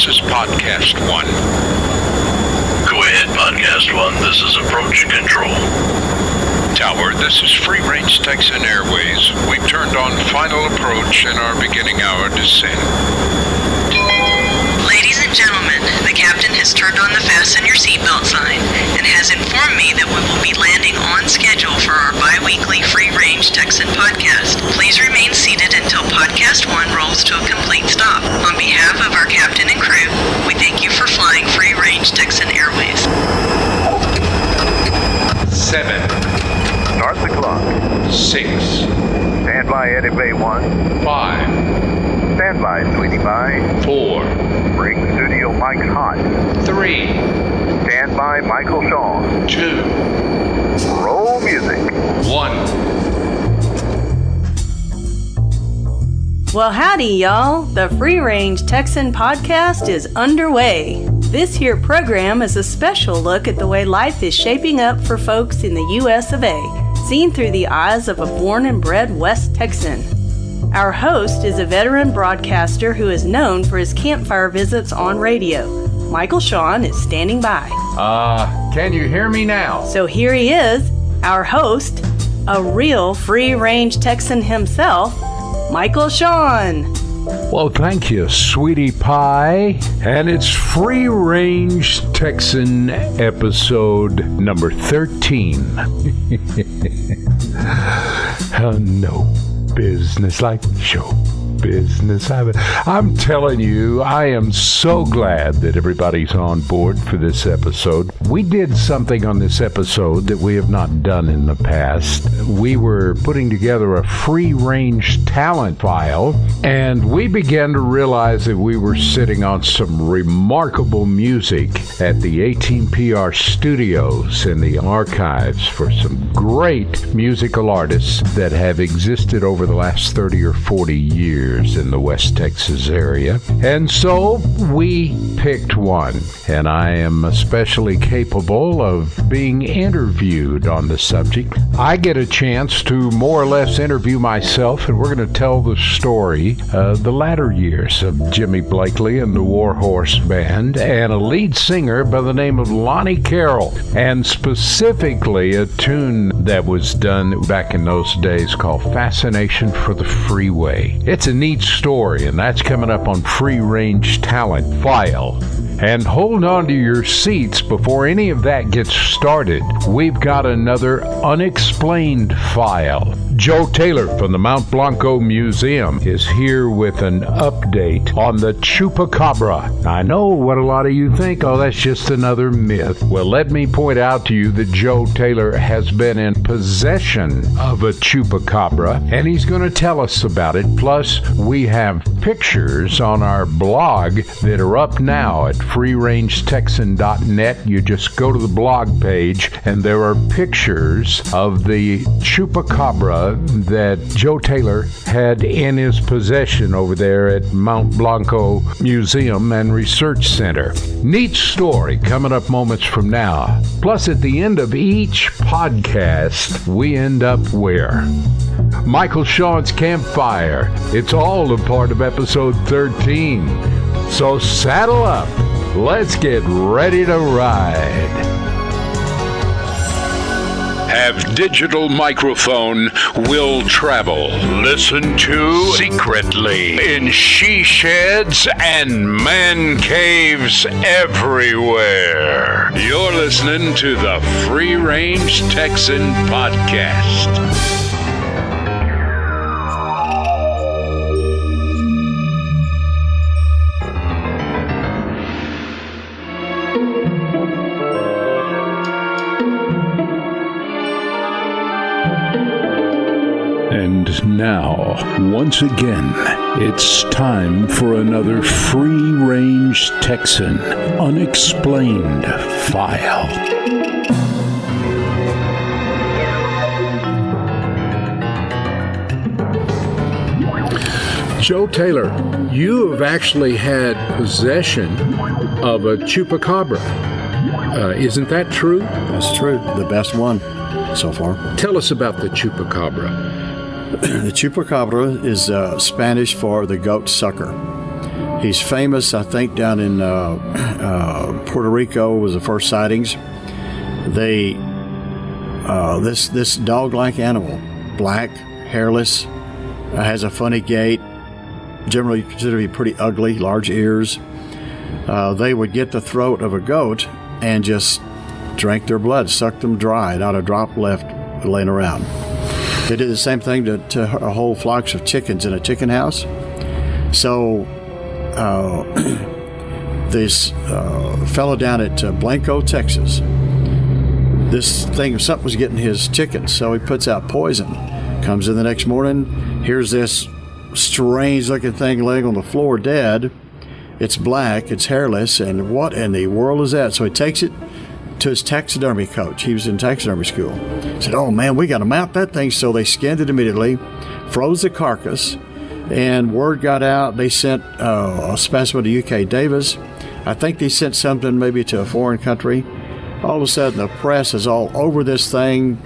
this is Podcast 1. Go ahead, Podcast 1. This is Approach Control. Tower, this is Free Range Texan Airways. We've turned on final approach and are beginning our descent. Ladies and gentlemen, the captain has turned on the fasten your seatbelt sign and has informed me that we will be landing on schedule for our bi-weekly Free Range Texan podcast. Please remain seated until Podcast 1 rolls to a complete stop. On behalf of our captain and crew, we thank you for flying Free Range Texan Airways. 7. Start the clock. 6. Stand by, Eddie Bay 1. 5. Stand by, Sweetie Pie. 4. Bring studio mics hot. 3. Stand by, Michael Shawn. 2. Roll music. 1. Well, howdy, y'all. The Free Range Texan podcast is underway. This here program is a special look at the way life is shaping up for folks in the U.S. of A., seen through the eyes of a born and bred West Texan. Our host is a veteran broadcaster who is known for his campfire visits on radio. Michael Shawn is standing by. Can you hear me now? So here he is, our host, a real free-range Texan himself, Michael Shawn. Well, thank you, Sweetie Pie. And it's Free Range Texan episode number 13. No business like show business. I'm telling you, I am so glad that everybody's on board for this episode. We did something on this episode that we have not done in the past. We were putting together a free-range talent file, and we began to realize that we were sitting on some remarkable music at the 18PR studios in the archives for some great musical artists that have existed over the last 30 or 40 years in the West Texas area. And so we picked one, and I am especially capable of being interviewed on the subject. I get a chance to more or less interview myself, and we're going to tell the story of the latter years of Jimmy Blakely and the Warhorse Band, and a lead singer by the name of Lonnie Carroll, and specifically a tune that was done back in those days called Fascination for the Freeway. It's a neat story, and that's coming up on Free Range Talent File. And hold on to your seats before any of that gets started. We've got another unexplained file. Joe Taylor from the Mount Blanco Museum is here with an update on the Chupacabra. I know what a lot of you think, oh, that's just another myth. Well, let me point out to you that Joe Taylor has been in possession of a Chupacabra, and he's going to tell us about it. Plus, we have pictures on our blog that are up now at freerangetexan.net. You just go to the blog page, and there are pictures of the Chupacabra that Joe Taylor had in his possession over there at Mount Blanco Museum and Research Center. Neat story coming up moments from now. Plus, at the end of each podcast, we end up where? Michael Shawn's Campfire. It's all a part of episode 13. So saddle up. Let's get ready to ride. Have digital microphone will travel. Listen to secretly in she sheds and man caves everywhere. You're listening to the Free Range Texan podcast. And now, once again, it's time for another Free Range Texan Unexplained File. Joe Taylor, you have actually had possession of a Chupacabra. Isn't that true? That's true. The best one so far. Tell us about the Chupacabra. The Chupacabra is Spanish for the goat sucker. He's famous, I think, down in Puerto Rico was the first sightings. They this dog-like animal, black, hairless, has a funny gait, generally considered to be pretty ugly, large ears. They would get the throat of a goat and just drank their blood, sucked them dry, not a drop left laying around. They did the same thing to whole flocks of chickens in a chicken house. So this fellow down at Blanco, Texas, something was getting his chickens, so he puts out poison. Comes in the next morning, here's this strange looking thing laying on the floor dead. It's black, it's hairless, and what in the world is that? So he takes it to his taxidermy coach. He was in taxidermy school. He said, oh man, we got to mount that thing. So they skinned it immediately, froze the carcass, and word got out. They sent a specimen to UK Davis. I think they sent something maybe to a foreign country. All of a sudden, the press is all over this thing.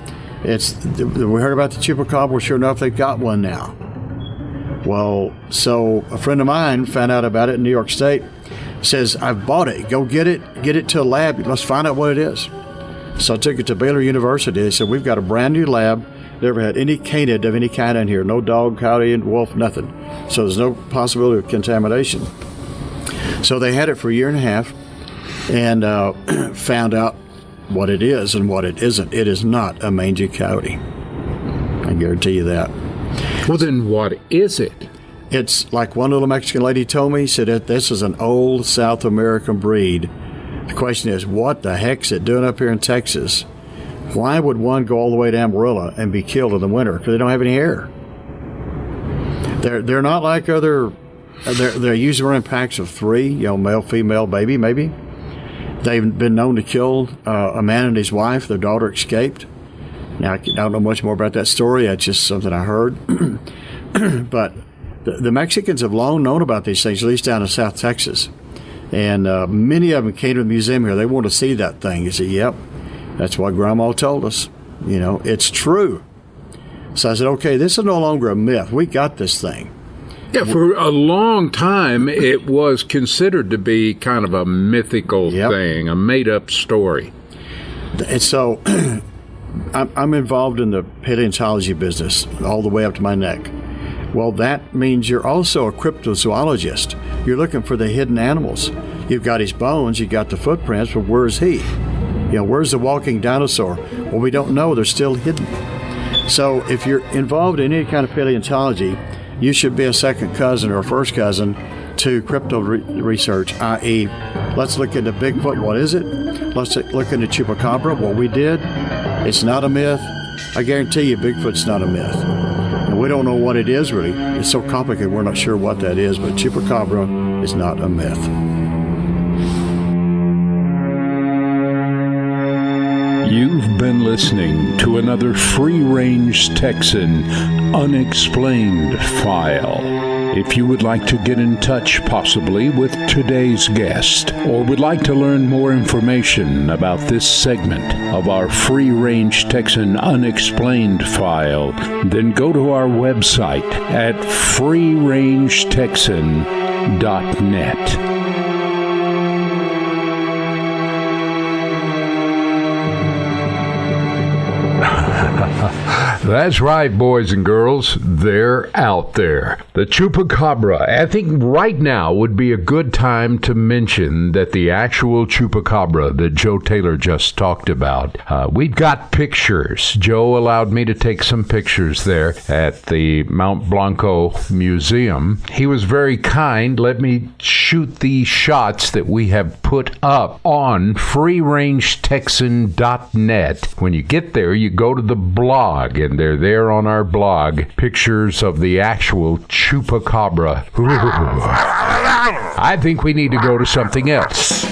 We heard about the Chupacabra. Sure enough, they've got one now. Well, so a friend of mine found out about it in New York State. Says, I've bought it. Go get it to a lab. Let's find out what it is. So I took it to Baylor University. They said, we've got a brand new lab. Never had any canid of any kind in here. No dog, coyote, wolf, nothing. So there's no possibility of contamination. So they had it for a year and a half and found out what it is and what it isn't. It is not a mangy coyote. I guarantee you that. Well, then what is it? It's like one little Mexican lady told me, said that this is an old South American breed. The question is, what the heck's it doing up here in Texas? Why would one go all the way to Amarillo and be killed in the winter? Because they don't have any hair. They're not like other. They're usually running packs of 3, male, female, baby, maybe. They've been known to kill a man and his wife. Their daughter escaped. Now, I don't know much more about that story. That's just something I heard. But the Mexicans have long known about these things, at least down in South Texas. And many of them came to the museum here. They want to see that thing. You say, yep, that's what Grandma told us. It's true. So I said, okay, this is no longer a myth. We got this thing. Yeah, for a long time, it was considered to be kind of a mythical thing, a made-up story. And so I'm involved in the paleontology business all the way up to my neck. Well, that means you're also a cryptozoologist. You're looking for the hidden animals. You've got his bones, you got the footprints, but where's he? Where's the walking dinosaur? Well, we don't know. They're still hidden. So if you're involved in any kind of paleontology, you should be a second cousin or a first cousin to crypto research, i.e., let's look into Bigfoot. What is it? Let's look into Chupacabra. What we did, it's not a myth. I guarantee you Bigfoot's not a myth. And we don't know what it is, really. It's so complicated, we're not sure what that is, but Chupacabra is not a myth. You've been listening to another Free Range Texan Unexplained File. If you would like to get in touch possibly with today's guest, or would like to learn more information about this segment of our Free Range Texan Unexplained File, then go to our website at freerangetexan.net. That's right, boys and girls. They're out there. The Chupacabra. I think right now would be a good time to mention that the actual Chupacabra that Joe Taylor just talked about, we've got pictures. Joe allowed me to take some pictures there at the Mount Blanco Museum. He was very kind. Let me shoot these shots that we have put up on freerangetexan.net. When you get there, you go to the blog, and they're there on our blog, pictures of the actual Chupacabra. I think we need to go to something else.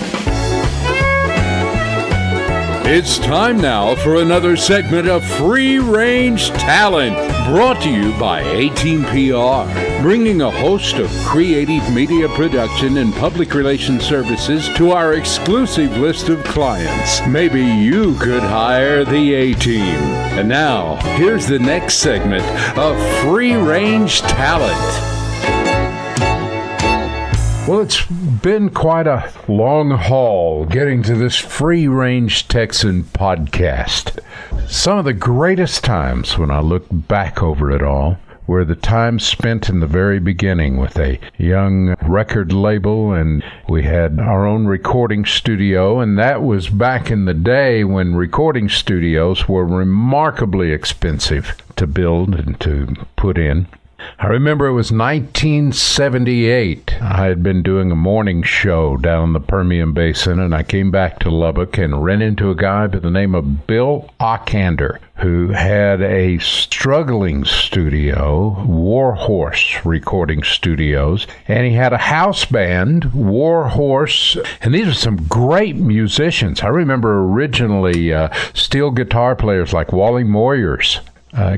It's time now for another segment of Free Range Talent, brought to you by A-Team PR, bringing a host of creative media production and public relations services to our exclusive list of clients. Maybe you could hire the A-Team. And now, here's the next segment of Free Range Talent. Well, it's been quite a long haul getting to this Free Range Texan podcast. Some of the greatest times when I look back over it all were the times spent in the very beginning with a young record label, and we had our own recording studio, and that was back in the day when recording studios were remarkably expensive to build and to put in. I remember it was 1978. I had been doing a morning show down in the Permian Basin, and I came back to Lubbock and ran into a guy by the name of Bill Ockander, who had a struggling studio, Warhorse Recording Studios, and he had a house band, Warhorse, and these are some great musicians. I remember originally steel guitar players like Wally Moyers,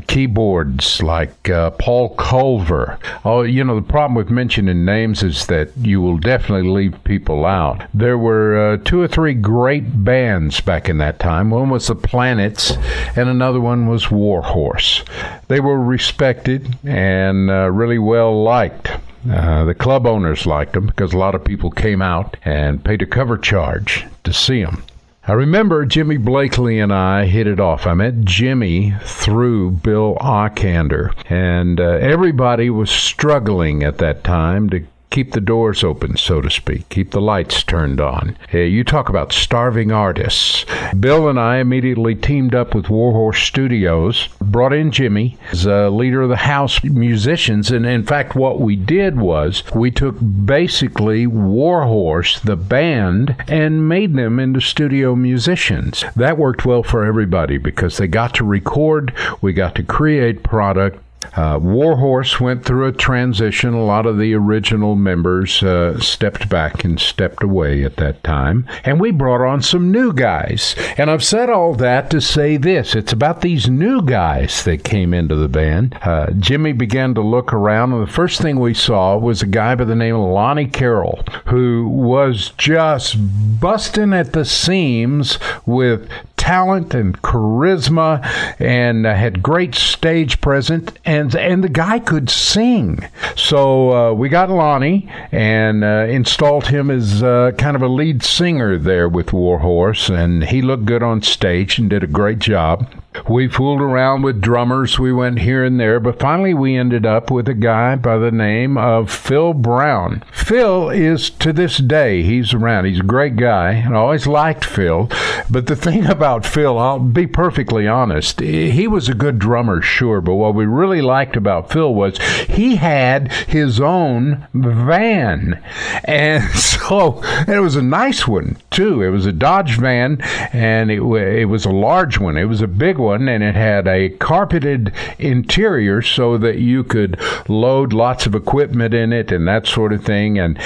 keyboards like Paul Culver. Oh, you know, the problem with mentioning names is that you will definitely leave people out. There were 2 or 3 great bands back in that time. One was the Planets, and another one was Warhorse. They were respected and really well liked. The club owners liked them because a lot of people came out and paid a cover charge to see them. I remember Jimmy Blakely and I hit it off. I met Jimmy through Bill Ockander, and everybody was struggling at that time to keep the doors open, so to speak, keep the lights turned on. You talk about starving artists. Bill and I immediately teamed up with Warhorse Studios, brought in Jimmy as leader of the house musicians, and in fact what we did was we took basically Warhorse, the band, and made them into studio musicians. That worked well for everybody because they got to record, we got to create product. Warhorse went through a transition. A lot of the original members stepped back and stepped away at that time. And we brought on some new guys. And I've said all that to say this. It's about these new guys that came into the band. Jimmy began to look around, and the first thing we saw was a guy by the name of Lonnie Carroll, who was just busting at the seams with talent and charisma, and had great stage presence, and the guy could sing. So we got Lonnie and installed him as kind of a lead singer there with Warhorse, and he looked good on stage and did a great job. We fooled around with drummers. We went here and there, but finally we ended up with a guy by the name of Phil Brown. Phil is, to this day, he's around. He's a great guy, and I always liked Phil. But the thing about Phil, I'll be perfectly honest, he was a good drummer, sure, but what we really liked about Phil was he had his own van. And so it was a nice one, too. It was a Dodge van, and it was a large one. It was a big one, and it had a carpeted interior so that you could load lots of equipment in it and that sort of thing. And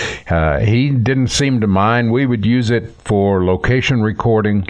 he didn't seem to mind. We would use it for location recording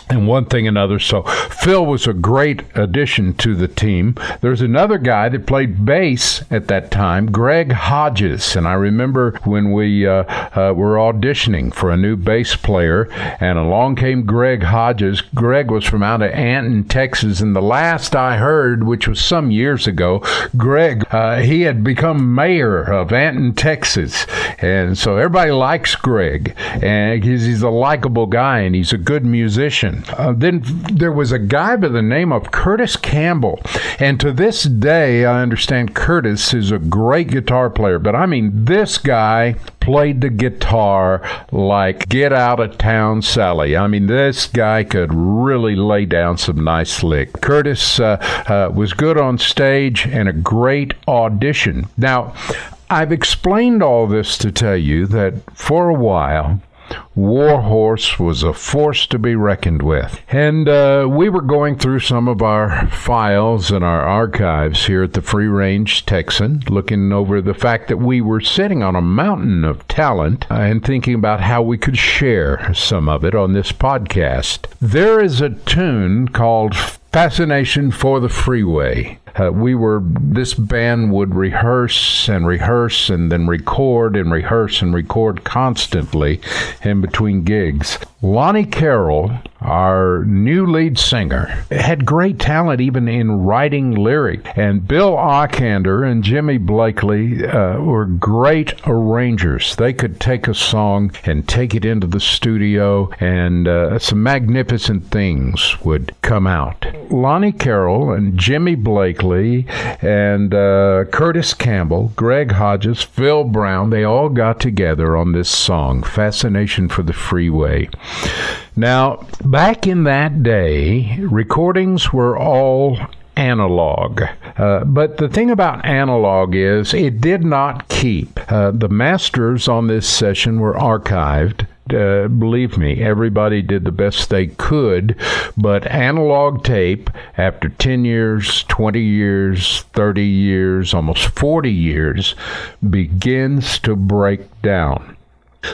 and one thing another. So Phil was a great addition to the team. There's another guy that played bass at that time, Greg Hodges. And I remember when we were auditioning for a new bass player, and along came Greg Hodges. Greg was from out of Anton, Texas, and the last I heard, which was some years ago, Greg, he had become mayor of Anton, Texas. And so everybody likes Greg, and he's a likable guy, and he's a good musician. Then there was a guy by the name of Curtis Campbell, and to this day I understand Curtis is a great guitar player, but I mean this guy played the guitar like Get Out of Town Sally. I mean, this guy could really lay down some nice lick. Curtis was good on stage and a great audition. Now, I've explained all this to tell you that for a while Warhorse was a force to be reckoned with. And we were going through some of our files and our archives here at the Free Range Texan, looking over the fact that we were sitting on a mountain of talent and thinking about how we could share some of it on this podcast. There is a tune called Fascination for the Freeway. This band would rehearse and then record and rehearse and record constantly in between gigs. Lonnie Carroll, our new lead singer, had great talent even in writing lyric. And Bill Ockander and Jimmy Blakely were great arrangers. They could take a song and take it into the studio, and some magnificent things would come out. Lonnie Carroll and Jimmy Blakely and Curtis Campbell, Greg Hodges, Phil Brown, they all got together on this song, Fascination for the Freeway. Now, back in that day, recordings were all analog. But the thing about analog is it did not keep. The masters on this session were archived. Believe me, everybody did the best they could, but analog tape, after 10 years, 20 years, 30 years, almost 40 years, begins to break down.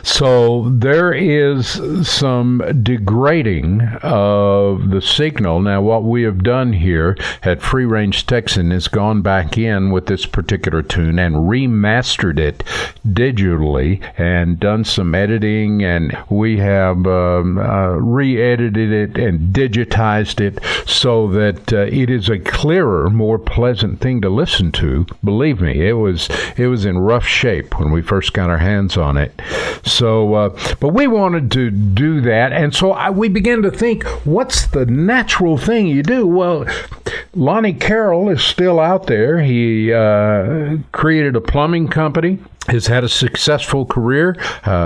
So there is some degrading of the signal. Now, what we have done here at Free Range Texan is gone back in with this particular tune and remastered it digitally and done some editing, and we have re-edited it and digitized it so that it is a clearer, more pleasant thing to listen to. Believe me, it was in rough shape when we first got our hands on it. So, but we wanted to do that, and so we began to think, what's the natural thing you do? Well, Lonnie Carroll is still out there. He created a plumbing company, has had a successful career.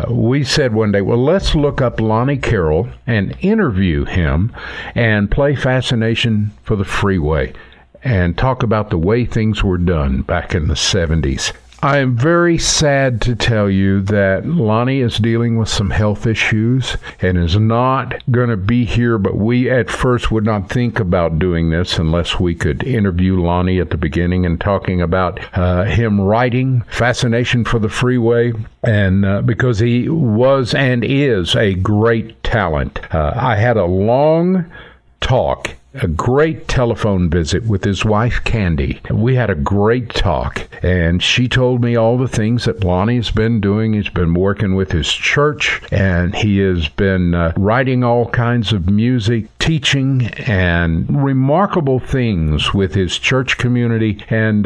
We said one day, well, let's look up Lonnie Carroll and interview him and play Fascination for the Freeway and talk about the way things were done back in the 70s. I am very sad to tell you that Lonnie is dealing with some health issues and is not going to be here, but we at first would not think about doing this unless we could interview Lonnie at the beginning and talking about him writing Fascination for the Freeway, and because he was and is a great talent. I had a long talk, a great telephone visit with his wife, Candy. We had a great talk, and she told me all the things that Lonnie's been doing. He's been working with his church, and he has been writing all kinds of music, teaching, and remarkable things with his church community, and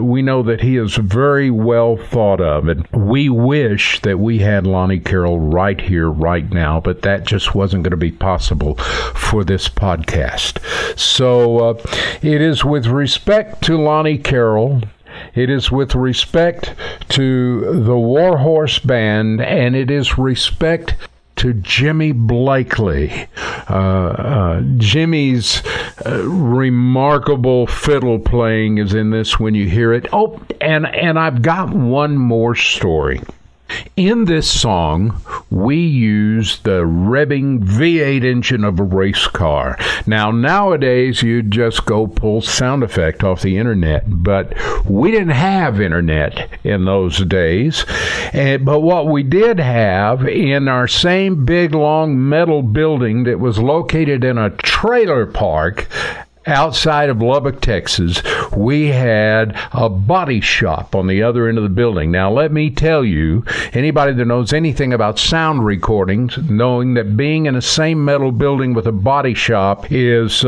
we know that he is very well thought of. And we wish that we had Lonnie Carroll right here, right now, but that just wasn't going to be possible for this podcast. So it is with respect to Lonnie Carroll, it is with respect to the Warhorse Band, and it is respect to Jimmy Blakely. Jimmy's remarkable fiddle playing is in this when you hear it. Oh, and I've got one more story. In this song, we use the revving V8 engine of a race car. Now, nowadays, you just go pull sound effect off the internet, but we didn't have internet in those days. But what we did have in our same big, long metal building that was located in a trailer park outside of Lubbock, Texas, we had a body shop on the other end of the building. Now, let me tell you, anybody that knows anything about sound recordings, knowing that being in the same metal building with a body shop is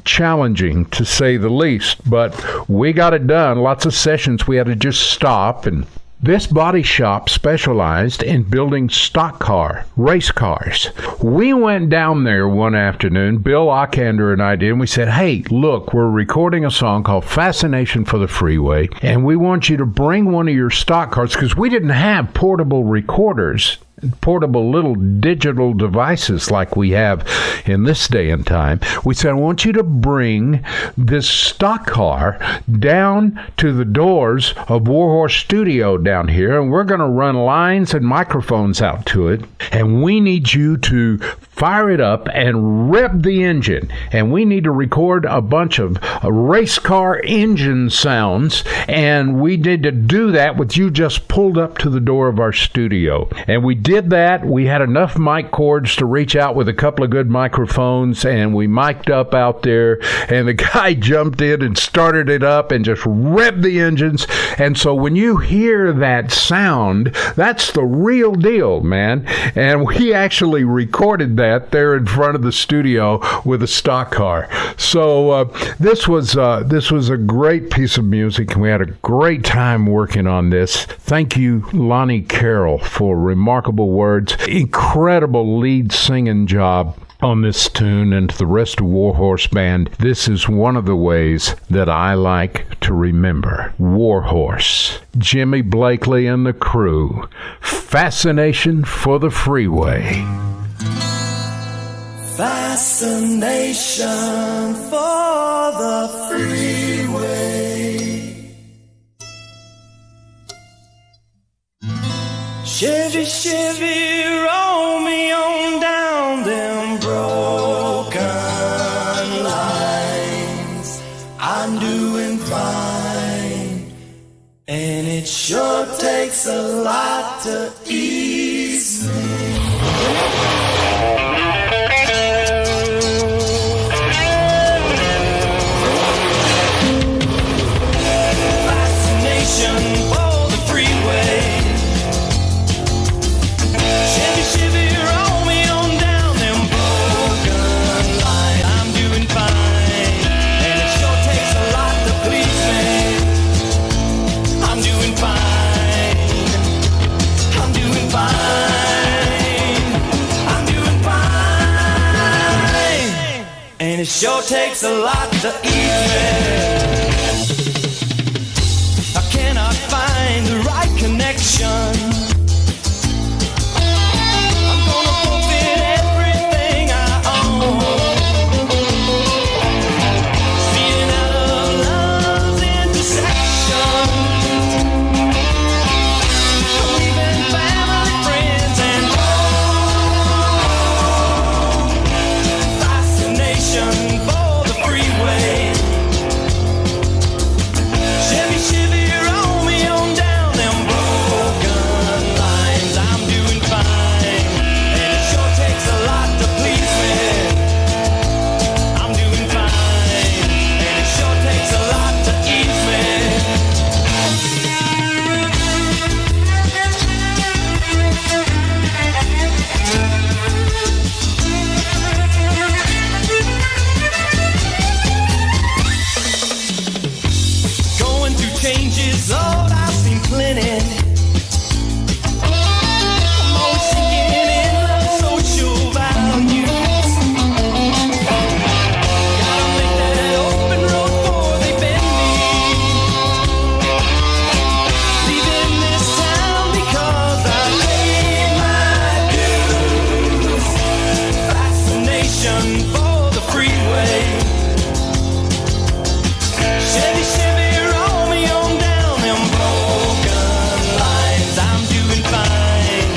challenging, to say the least. But we got it done. Lots of sessions we had to just stop, and this body shop specialized in building stock car, race cars. We went down there one afternoon, Bill Ockander and I did, and we said, hey, look, we're recording a song called Fascination for the Freeway, and we want you to bring one of your stock cars, because we didn't have portable recorders, portable little digital devices like we have in this day and time. We said, I want you to bring this stock car down to the doors of Warhorse Studio down here, and we're going to run lines and microphones out to it, and we need you to fire it up and rev the engine, and we need to record a bunch of race car engine sounds, and we need to do that with you just pulled up to the door of our studio. And we did that. We had enough mic cords to reach out with a couple of good microphones, and we mic'd up out there, and the guy jumped in and started it up and just revved the engines. And so when you hear that sound, that's the real deal, man. And we actually recorded that there in front of the studio with a stock car. So this was a great piece of music, and we had a great time working on this. Thank you, Lonnie Carroll, for remarkable words. Incredible lead singing job on this tune, and to the rest of Warhorse Band. This is one of the ways that I like to remember Warhorse, Jimmy Blakely and the crew. Fascination for the Freeway. Fascination for the freeway. Chevy, Chevy, roll me on down them broken lines. I'm doing fine, and it sure takes a lot to ease me. It sure takes a lot to ease me. I cannot find the right connection. I'm gonna forfeit everything I own. Feeling out of love's intersection. I'm leaving family, friends, and home. Fascination for the freeway. Chevy, Chevy, roll me on down them broken lines. I'm doing fine, and it sure takes a lot to please me. I'm doing fine, and it sure takes a lot to ease me. Going through changes, Lord, I've seen plenty. I'm always sinking in love, social values. Gotta make that open road before they bend me. Leaving this town because I paid my dues. Fascination for the freeway. Chevy, Chevy, roll me on down them broken lines. I'm doing fine,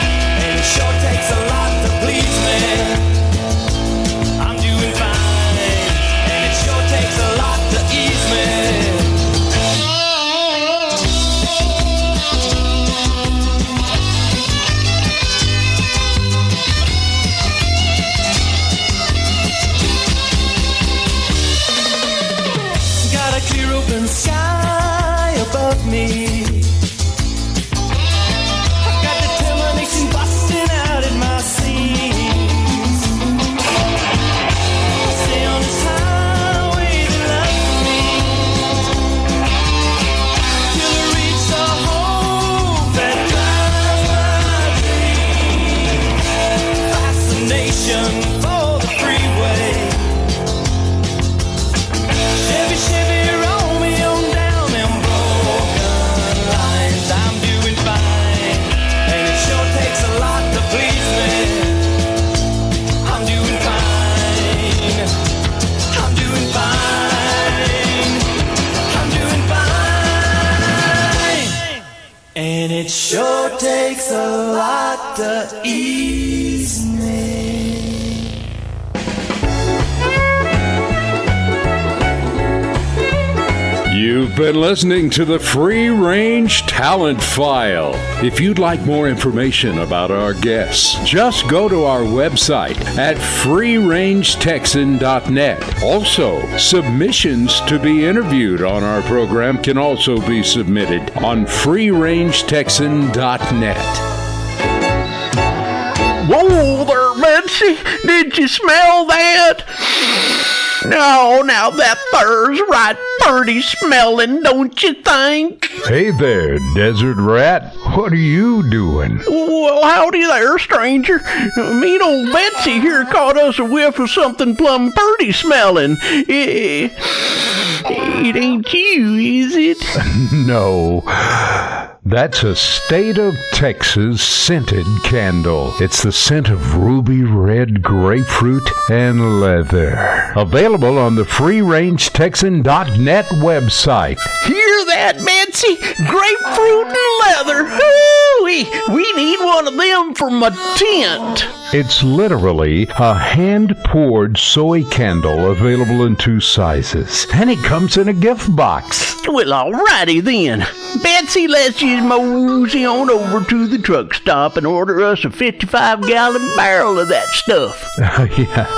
and it sure takes a lot to please me. I'm doing fine, and it sure takes a lot to ease me. Got a clear open sky above me. I've got determination busting out at my seams. Stay on this highway that loves me till I reach the hope that drives my dreams. Fascination for the freeway. Chevy, Chevy, roll me on down them broken lines. I'm doing fine, and it sure takes a lot to please me. I'm doing fine. I'm doing fine. I'm doing fine. And it sure takes a lot to ease me. You You've been listening to the Free Range Talent File. If you'd like more information about our guests, just go to our website at freerangetexan.net. Also, submissions to be interviewed on our program can also be submitted on freerangetexan.net. Whoa there, Betsy! Did you smell that? No, now that there's right pretty smelling, don't you think? Hey there, Desert Rat. What are you doing? Well, howdy there, stranger. Mean old Betsy here caught us a whiff of something plumb pretty smelling. It ain't you, is it? No. That's a State of Texas scented candle. It's the scent of ruby red grapefruit and leather. Available on the freerangetexan.net website. Hear that, Betsy? Grapefruit and leather. Hoo-wee. We need one of them for my tent. It's literally a hand-poured soy candle available in 2 sizes. And it comes in a gift box. Well, alrighty then. Betsy, let's just mosey on over to the truck stop and order us a 55-gallon barrel of that stuff. Yeah,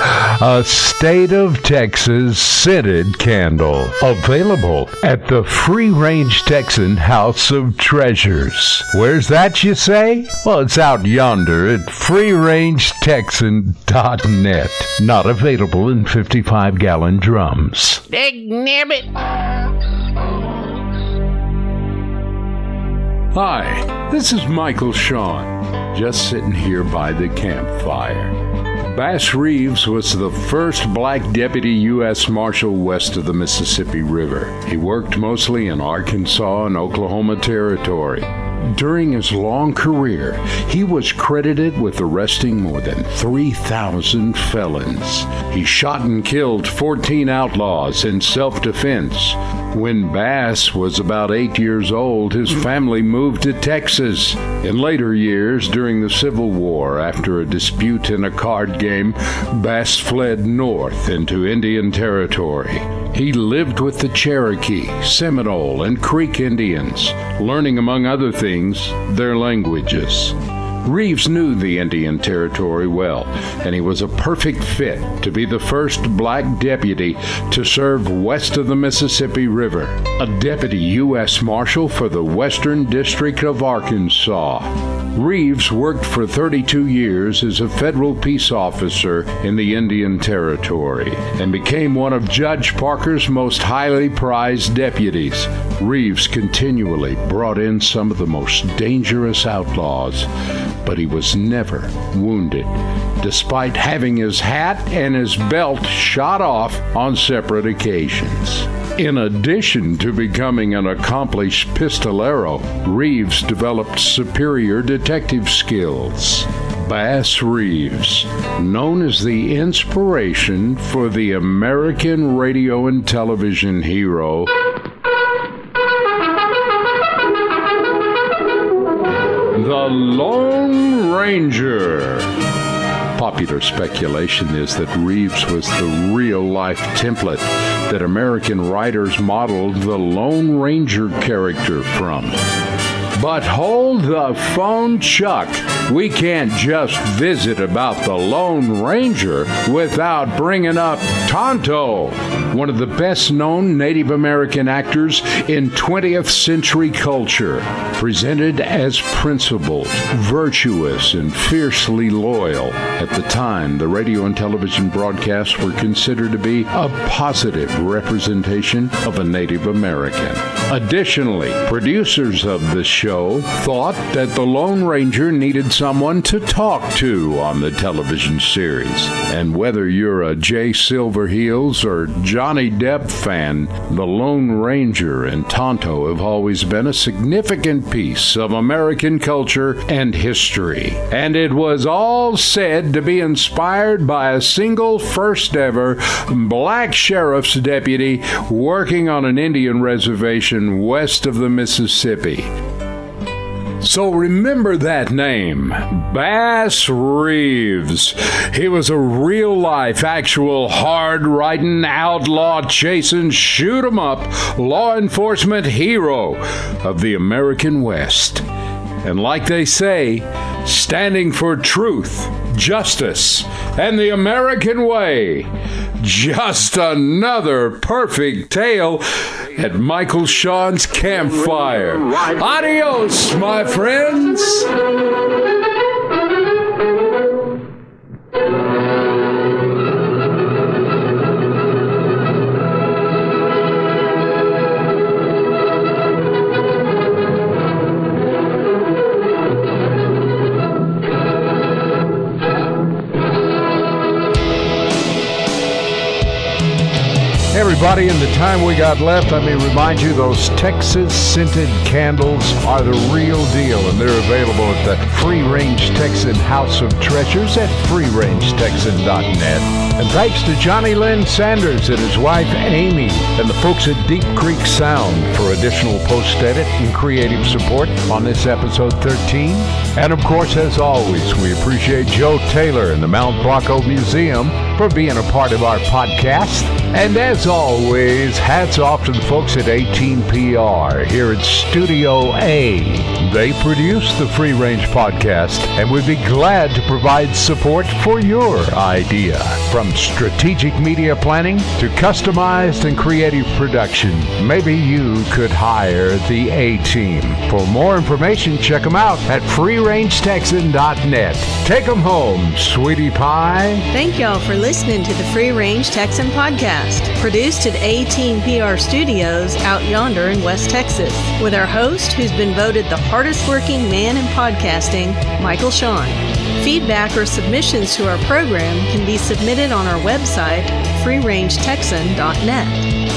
a State of Texas scented candle. Available at the Free Range Texan House of Treasures. Where's that, you say? Well, it's out yonder at freerangetexan.net. Not available in 55-gallon drums. Dagnabbit. Hi, this is Michael Shawn, just sitting here by the campfire. Bass Reeves was the first black deputy U.S. Marshal west of the Mississippi River. He worked mostly in Arkansas and Oklahoma Territory. During his long career, he was credited with arresting more than 3,000 felons. He shot and killed 14 outlaws in self-defense. When Bass was about 8 years old, his family moved to Texas. In later years, during the Civil War, after a dispute in a card game, Bass fled north into Indian Territory. He lived with the Cherokee, Seminole, and Creek Indians, learning, among other things, their languages. Reeves knew the Indian Territory well, and he was a perfect fit to be the first black deputy to serve west of the Mississippi River, a deputy U.S. Marshal for the Western District of Arkansas. Reeves worked for 32 years as a federal peace officer in the Indian Territory and became one of Judge Parker's most highly prized deputies. Reeves continually brought in some of the most dangerous outlaws, but he was never wounded, despite having his hat and his belt shot off on separate occasions. In addition to becoming an accomplished pistolero, Reeves developed superior detective skills. Bass Reeves, known as the inspiration for the American radio and television hero The Lone Ranger. Popular speculation is that Reeves was the real-life template that American writers modeled the Lone Ranger character from. But hold the phone, Chuck. We can't just visit about the Lone Ranger without bringing up Tonto, one of the best-known Native American actors in 20th century culture, presented as principled, virtuous, and fiercely loyal. At the time, the radio and television broadcasts were considered to be a positive representation of a Native American. Additionally, producers of the show thought that the Lone Ranger needed someone to talk to on the television series. And whether you're a Jay Silverheels or Johnny Depp fan, the Lone Ranger and Tonto have always been a significant piece of American culture and history. And it was all said to be inspired by a single first-ever black sheriff's deputy working on an Indian reservation west of the Mississippi. So remember that name, Bass Reeves. He was a real-life, actual, hard-riding, outlaw-chasing, shoot-'em-up law enforcement hero of the American West. And like they say, standing for truth, justice, and the American way. Just another perfect tale at Michael Shawn's Campfire. Adios, my friends! Everybody, in the time we got left, let me remind you those Texas scented candles are the real deal, and they're available at the Free Range Texan House of Treasures at freerangetexan.net. And thanks to Johnny Lynn Sanders and his wife Amy and the folks at Deep Creek Sound for additional post-edit and creative support on this episode 13. And of course, as always, we appreciate Joe Taylor and the Mount Bronco Museum for being a part of our podcast. And as always, hats off to the folks at 18PR here at Studio A. They produce the Free Range Podcast, and we'd be glad to provide support for your idea. From strategic media planning to customized and creative production, maybe you could hire the A-Team. For more information, check them out at freerangetexan.net. Take them home, sweetie pie. Thank y'all for listening to the Free Range Texan Podcast, produced at A-Team PR Studios out yonder in West Texas, with our host who's been voted the hardest working man in podcasting, Michael Shawn. Feedback or submissions to our program can be submitted on our website, freerangetexan.net.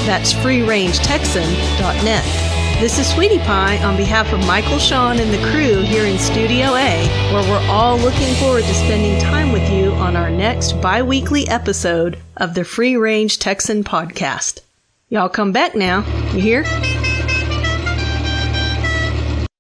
That's freerangetexan.net. This is Sweetie Pie on behalf of Michael Shawn and the crew here in Studio A, where we're all looking forward to spending time with you on our next bi-weekly episode of the Free Range Texan Podcast. Y'all come back now, you hear?